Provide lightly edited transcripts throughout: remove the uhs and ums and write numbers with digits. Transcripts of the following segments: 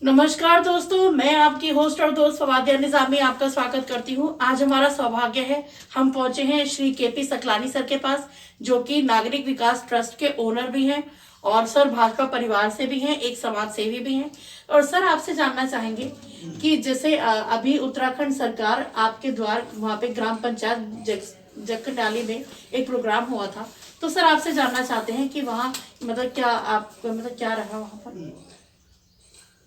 नमस्कार दोस्तों, मैं आपकी होस्ट और दोस्त फवादिया निजामी आपका स्वागत करती हूँ। आज हमारा सौभाग्य है, हम पहुंचे हैं श्री केपी सकलानी सर के पास, जो कि नागरिक विकास ट्रस्ट के ओनर भी हैं और सर भाजपा परिवार से भी हैं, एक समाज सेवी भी हैं। और सर आपसे जानना चाहेंगे कि जैसे अभी उत्तराखंड सरकार आपके द्वार वहाँ पे ग्राम पंचायत जखनाली में एक प्रोग्राम हुआ था, तो सर आपसे जानना चाहते हैं कि वहाँ मतलब क्या आप मतलब क्या रहा वहाँ पर।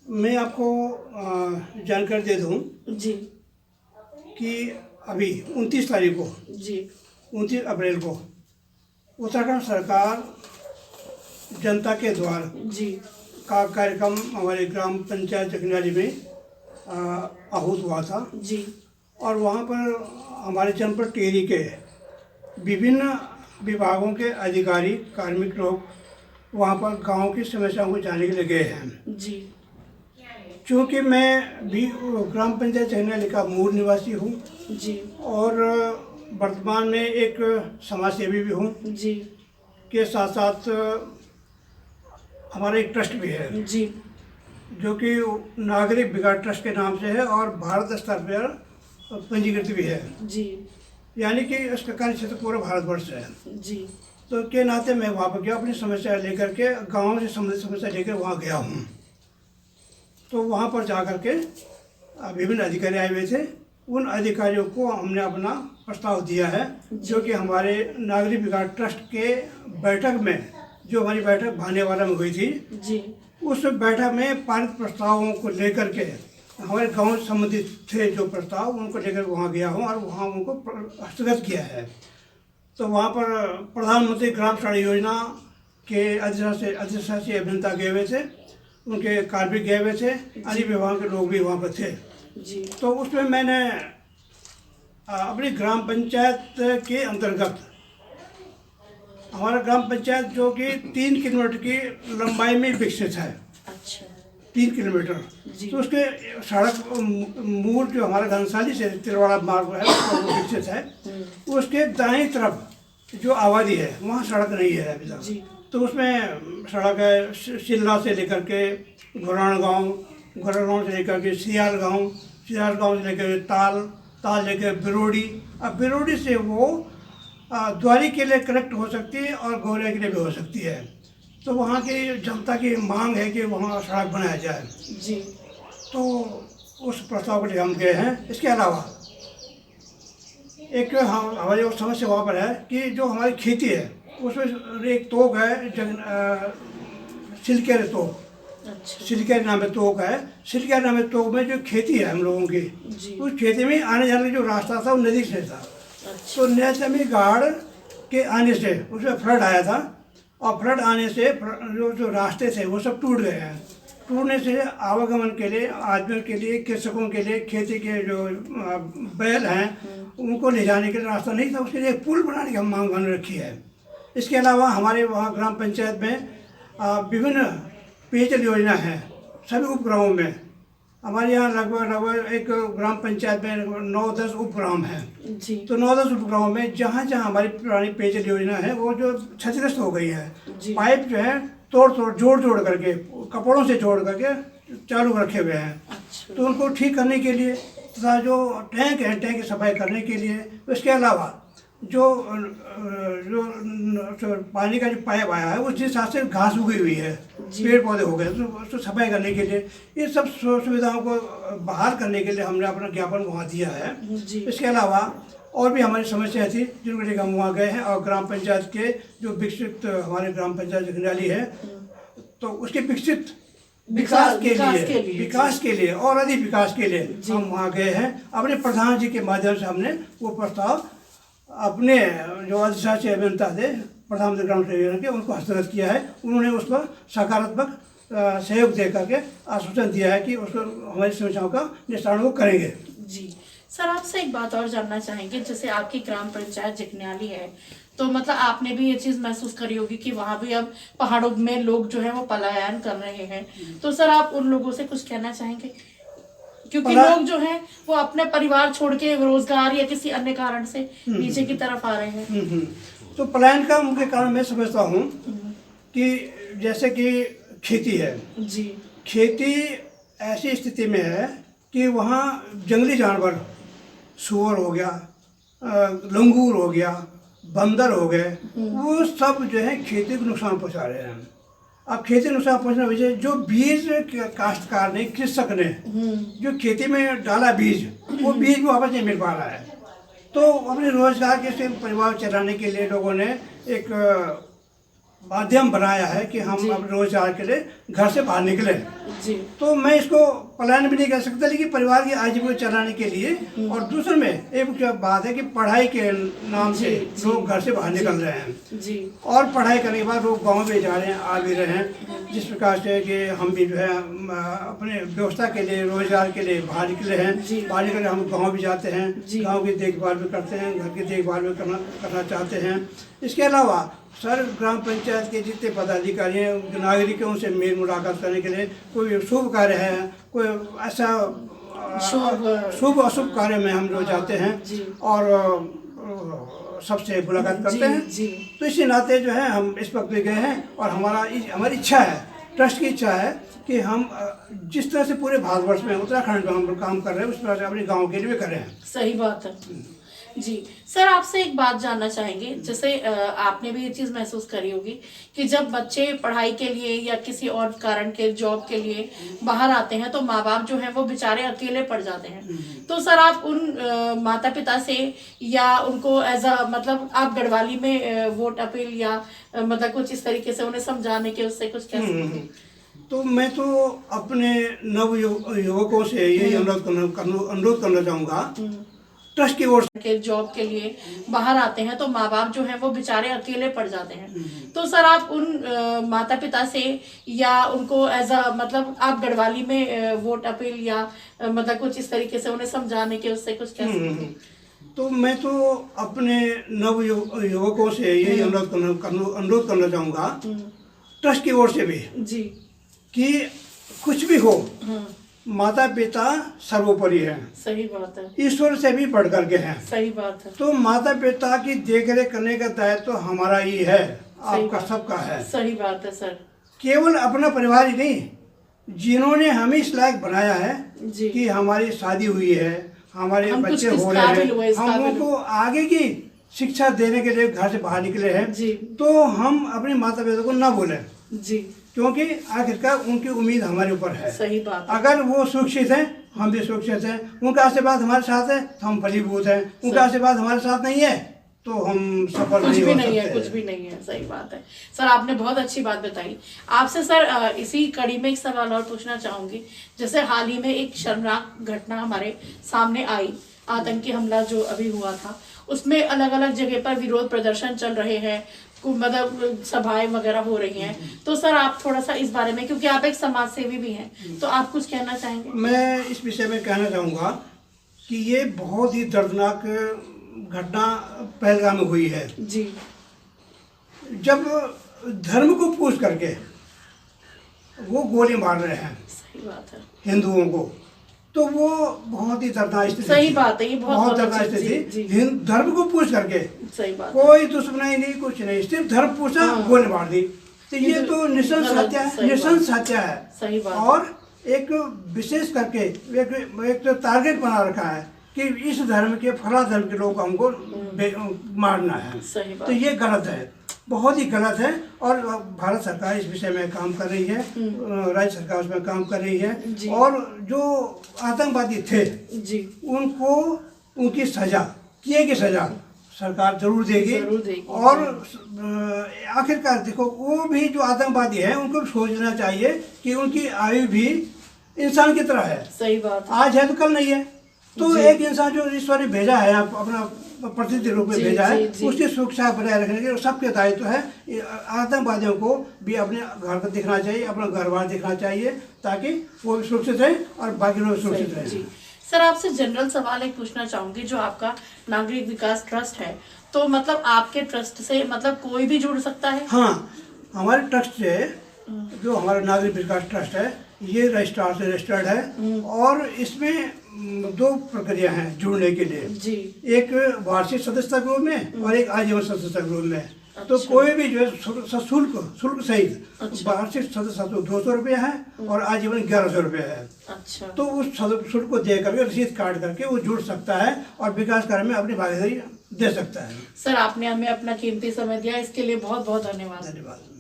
मैं आपको जानकारी दे दूं जी कि अभी 29 तारीख को जी 29 अप्रैल को उत्तराखंड सरकार जनता के द्वार जी का कार्यक्रम हमारे ग्राम पंचायत जखनाली में आहूत हुआ था जी और वहाँ पर हमारे जनपद टिहरी के विभिन्न विभागों के अधिकारी कार्मिक लोग वहाँ पर गांव की समस्याओं को जानने के लिए गए हैं। जी चूँकि मैं भी ग्राम पंचायत जखनाली का मूल निवासी हूँ जी और वर्तमान में एक समाज सेवी भी हूँ, जी के साथ साथ हमारा एक ट्रस्ट भी है जी जो कि नागरिक विकास ट्रस्ट के नाम से है और भारत स्तर पर पंजीकृत भी है, जी यानी कि इसका कार्य क्षेत्र पूरा भारतवर्ष है। जी तो के नाते मैं वहाँ पर गया, अपनी समस्या लेकर के गाँव से संबंधित समस्या लेकर वहाँ गया हूँ। तो वहाँ पर जा कर के विभिन्न अधिकारी आए हुए थे, उन अधिकारियों को हमने अपना प्रस्ताव दिया है, जो कि हमारे नागरिक विकास ट्रस्ट के बैठक में, जो हमारी बैठक भानेवाला में हुई थी, जी उस बैठक में पारित प्रस्तावों को लेकर के हमारे गांव से संबंधित थे जो प्रस्ताव, उनको लेकर वहाँ गया हूँ और वहाँ उनको हस्तगत किया है। तो वहाँ पर प्रधानमंत्री ग्राम सड़क योजना के अधिशासी अभियंता गए हुए थे, उनके कार्मिक गए हुए थे, अन्य विभाग के लोग भी वहाँ पर थे। जी तो उसमें मैंने अपनी ग्राम पंचायत के अंतर्गत हमारा ग्राम पंचायत जो कि 3 किलोमीटर की लंबाई में विकसित है, अच्छा 3 किलोमीटर। जी तो उसके सड़क मूल जो हमारा घनसाली से तिलवाड़ा मार्ग है वो विकसित है। उसके दाईं तरफ जो आबादी है वहाँ सड़क नहीं है अभी तक। जी तो उसमें सड़क है शिल्ला से लेकर के घोराण गाँव, घोराण गाँव से लेकर के सियाल गाँव, सियाल गाँव से लेकर ताल, ताल लेकर बिरोड़ी, अब बिरोड़ी से वो द्वारी के लिए कनेक्ट हो सकती है और गौरिया के लिए भी हो सकती है। तो वहाँ की जनता की मांग है कि वहाँ सड़क बनाया जाए। जी तो उस प्रस्ताव को लिए हम गए हैं। इसके अलावा एक हमारी और समस्या वहाँ पर है कि जो हमारी खेती है उसमें एक तोक है सिलकेर तोक, अच्छा सिलकेर नाम है तोक है। सिलकेर नाम है तोक में जो खेती है हम लोगों की, जी उस खेती में आने जाने का जो रास्ता था वो नदी से था। अच्छा तो नैसमी गाड़ के आने से उसमें फ्लड आया था और फ्लड आने से जो रास्ते थे वो सब टूट गए हैं। टूटने से आवागमन के लिए, आदमियों के लिए, कृषकों के लिए, खेती के जो बैल हैं उनको ले जाने के लिए रास्ता नहीं था। उसके लिए पुल बनाने की हम मांग बन रखी है। इसके अलावा हमारे वहाँ ग्राम पंचायत में विभिन्न पेयजल योजना है सभी उपग्रामों में। हमारे यहाँ लगभग एक ग्राम पंचायत में 9-10 उपग्राम हैं। जी तो 9-10 उपग्रामों में जहाँ जहाँ हमारी पुरानी पेयजल योजना है वो जो क्षतिग्रस्त हो गई है, जी पाइप जो है जोड़ करके कपड़ों से जोड़ करके चालू रखे हुए हैं। अच्छा तो उनको ठीक करने के लिए तथा जो टैंक है टैंक की सफाई करने के लिए, इसके अलावा जो पानी का जो पाइप आया है उस हिसाब से घास उगी हुई है, पेड़ पौधे हो गए, तो उसको सफाई करने के लिए ये सब सुविधाओं को बहाल करने के लिए हमने अपना ज्ञापन वहाँ दिया है। जी इसके अलावा और भी हमारी समस्या थी जिनको लेकर हम वहाँ गए हैं और ग्राम पंचायत के जो विकसित हमारे ग्राम पंचायत जखनाली है तो उसके विकसित विकास के लिए और अधिक विकास के लिए हम वहाँ गए हैं। अपने प्रधान जी के माध्यम से हमने वो प्रस्ताव अपने जो अधिशासी अभियंता थे प्रधानमंत्री ग्राम सड़क योजना के उनको हस्तगत किया है। उन्होंने उस पर सकारात्मक सहयोग दे करके आश्वासन दिया है कि उसको हमारी समस्याओं का निस्तारण वो करेंगे। जी सर आपसे एक बात और जानना चाहेंगे, जैसे आपकी ग्राम पंचायत जखनाली है तो मतलब आपने भी ये चीज महसूस करी होगी कि वहाँ भी अब पहाड़ों में लोग जो है वो पलायन कर रहे हैं, तो सर आप उन लोगों से कुछ कहना चाहेंगे? क्योंकि लोग जो हैं वो अपने परिवार छोड़ के रोजगार या किसी अन्य कारण से नीचे की तरफ आ रहे हैं। तो पलायन का मुख्य कारण मैं समझता हूँ कि जैसे कि खेती है, जी खेती ऐसी स्थिति में है कि वहाँ जंगली जानवर, सूअर हो गया, लंगूर हो गया, बंदर हो गए, वो सब जो है खेती को नुकसान पहुँचा रहे हैं। अब खेती नुकसान पहुँचने की वजह, जो बीज काश्तकार ने, कृषक ने जो खेती में डाला बीज, वो बीज वो वापस नहीं मिल पा रहा है। तो अपने रोजगार के से परिवार चलाने के लिए लोगों ने एक माध्यम बनाया है कि हम अपने रोजगार के लिए घर से बाहर निकले जी। तो मैं इसको पलायन भी नहीं कह सकता, लेकिन परिवार की आजीविका चलाने के लिए। और दूसरे में एक बात है कि पढ़ाई के नाम से लोग घर से बाहर निकल रहे हैं जी। और पढ़ाई करने के बाद लोग गांव में जा रहे हैं, आ भी रहे हैं, जिस प्रकार से कि हम भी जो है अपने व्यवस्था के लिए, रोजगार के लिए बाहर निकले हैं। बाहर निकल हम गाँव भी जाते हैं, गाँव की देखभाल भी करते हैं, घर की देखभाल भी करना चाहते हैं। इसके अलावा सर ग्राम पंचायत के जितने पदाधिकारी हैं, नागरिकों से मेल मुलाकात करने के लिए, कोई शुभ कार्य है, कोई ऐसा शुभ अशुभ कार्य में हम लोग जाते हैं और सबसे मुलाकात करते हैं। तो इसी नाते जो है हम इस वक्त भी गए हैं और हमारी इच्छा है, ट्रस्ट की इच्छा है कि हम जिस तरह से पूरे भारतवर्ष में, उत्तराखंड में हम लोग काम कर रहे हैं, उस तरह से अपने गाँव के लिए भी कर रहे हैं। सही बात है जी। सर आपसे एक बात जानना चाहेंगे, जैसे आपने भी ये चीज़ महसूस करी होगी कि जब बच्चे पढ़ाई के लिए या किसी और कारण के, जॉब के लिए बाहर आते हैं, तो माँ बाप जो हैं वो बेचारे अकेले पड़ जाते हैं। तो सर आप उन माता पिता से या उनको एज अ मतलब आप गढ़वाली में वोट अपील या मतलब कुछ इस तरीके से उन्हें समझाने के, उससे कुछ कह सकते हैं? तो मैं तो अपने नव युवकों से यही अनुरोध करना चाहूँगा, ट्रस्ट की ओर से जॉब के लिए बाहर आते हैं, तो माँ बाप जो हैं वो बेचारे अकेले पड़ जाते हैं। तो सर आप उन माता पिता से या उनको एज अ मतलब आप गढ़वाली में वोट अपील या मतलब कुछ इस तरीके से उन्हें समझाने के, उससे कुछ कह सकते हैं? तो मैं तो अपने नव युवकों से यही अनुरोध करना चाहूँगा, ट्रस्ट की ओर से भी जी, कि कुछ भी हो, माता पिता सर्वोपरि है। सही बात है। ईश्वर से भी बढ़ करके हैं। सही बात है। तो माता पिता की देखरेख करने का दायित्व तो हमारा ही है, आपका सबका है। सही बात है सर। केवल अपना परिवार ही नहीं, जिन्होंने हमें इस लायक बनाया है कि हमारी शादी हुई है, हमारे बच्चे हो रहे हैं, हम उनको आगे की शिक्षा देने के लिए घर से बाहर निकले हैं, तो हम अपने माता पिता को ना भूलें जी, क्योंकि आखिरकार उनकी उम्मीद हमारे ऊपर है। सही बात। अगर वो सुरक्षित हैं, हम भी सुरक्षित हैं, उनका आशीर्वाद हमारे साथ है तो हम फलीभूत हैं, उनका आशीर्वाद हमारे साथ नहीं है तो हम सफल नहीं हो सकते। कुछ भी नहीं है। सही बात है सर, आपने बहुत अच्छी बात बताई। आपसे सर इसी कड़ी में एक सवाल और पूछना चाहूंगी। जैसे हाल ही में एक शर्मनाक घटना हमारे सामने आई, आतंकी हमला जो अभी हुआ था, उसमें अलग अलग जगह पर विरोध प्रदर्शन चल रहे हैं, मतलब सभाएं वगैरह हो रही हैं। तो सर आप थोड़ा सा इस बारे में, क्योंकि आप एक समाज सेवी भी हैं, तो आप कुछ कहना चाहेंगे? मैं इस विषय में कहना चाहूँगा कि ये बहुत ही दर्दनाक घटना पहलगाम में हुई है जी। जब धर्म को पूछ करके वो गोली मार रहे हैं, सही बात है, हिंदुओं को, तो वो बहुत ही दर्दनाक स्थिति। सही बात है, ये बहुत दर्दनाक स्थिति। धर्म को पूछ करके, सही बात, कोई दुश्मनी नहीं, कुछ नहीं, सिर्फ धर्म पूछा, गोली मार दी। तो ये तो निशंस हत्या है, निशंस हत्या है। सही बात। और एक विशेष करके एक तो टारगेट बना रखा है कि इस धर्म के, फला धर्म के लोग हमको मारना है। सही बात। तो ये गलत है, बहुत ही गलत है। और भारत सरकार इस विषय में काम कर रही है, राज्य सरकार उसमें काम कर रही है, और जो आतंकवादी थे जी, उनको उनकी सजा, किए की सजा सरकार जरूर देगी। और आखिरकार देखो, वो भी जो आतंकवादी है उनको भी सोचना चाहिए कि उनकी आयु भी इंसान की तरह है। सही बात। आज है तो कल नहीं है। तो एक इंसान जो ईश्वर ने भेजा है, अपना प्रतिनिधि रूप में भेजा है, उसकी सुरक्षा बनाए रखने के सबके दायित्व है। आतंकवादियों को भी अपने घर को दिखना चाहिए, अपना घर बार दिखना चाहिए, ताकि वो भी सुरक्षित रहे और बाकी लोग सुरक्षित रहे। सर आपसे जनरल सवाल एक पूछना चाहूंगी, जो आपका नागरिक विकास ट्रस्ट है, तो मतलब आपके ट्रस्ट से मतलब कोई भी जुड़ सकता है? हाँ, हमारे ट्रस्ट से, जो हमारा नागरिक विकास ट्रस्ट है, ये रजिस्ट्रार से रजिस्टर्ड है, और इसमें 2 प्रक्रिया हैं जुड़ने के लिए जी। एक वार्षिक सदस्यता ग्रुप में और एक आजीवन सदस्यता ग्रुप में। तो अच्छा। कोई भी जो है शुल्क सहित अच्छा। वार्षिक सदस्य 200 रुपया है और आजीवन 1100 रुपया है। अच्छा। तो उस शुल्क को दे करके रसीद काट करके वो जुड़ सकता है और विकास कार्य में अपनी भागीदारी दे सकता है। सर आपने हमें अपना कीमती समय दिया, इसके लिए बहुत बहुत धन्यवाद। धन्यवाद।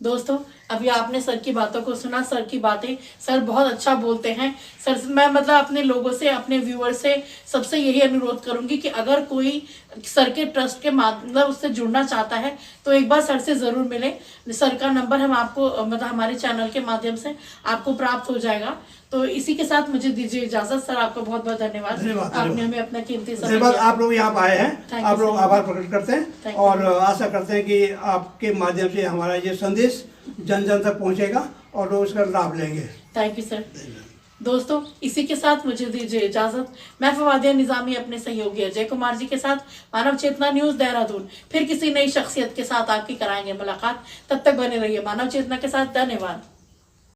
दोस्तों अभी आपने सर की बातों को सुना, सर की बातें, सर बहुत अच्छा बोलते हैं। सर मैं मतलब अपने लोगों से, अपने व्यूअर से सबसे यही अनुरोध करूंगी कि अगर कोई सर के ट्रस्ट के मतलब उससे जुड़ना चाहता है तो एक बार सर से जरूर मिले। सर का नंबर हम आपको मतलब हमारे चैनल के माध्यम से आपको प्राप्त हो जाएगा। तो इसी के साथ मुझे दीजिए इजाजत। सर आपका बहुत बहुत धन्यवाद, आपने हमें अपना कीमती समय धन्यवाद। दिया। आप लोग यहाँ आए हैं, Thank आप you, लोग sir. आभार प्रकट करते हैं Thank you. और आशा करते हैं कि आपके माध्यम से हमारा ये संदेश जन जन तक पहुँचेगा और लोग इसका लाभ लेंगे। Thank you sir. दोस्तों इसी के साथ मुझे दीजिए इजाजत। मैं फवादिया निजामी अपने सहयोगी अजय कुमार जी के साथ मानव चेतना न्यूज देहरादून फिर किसी नई शख्सियत के साथ आपकी कराएंगे मुलाकात। तब तक बने रहिए मानव चेतना के साथ। धन्यवाद।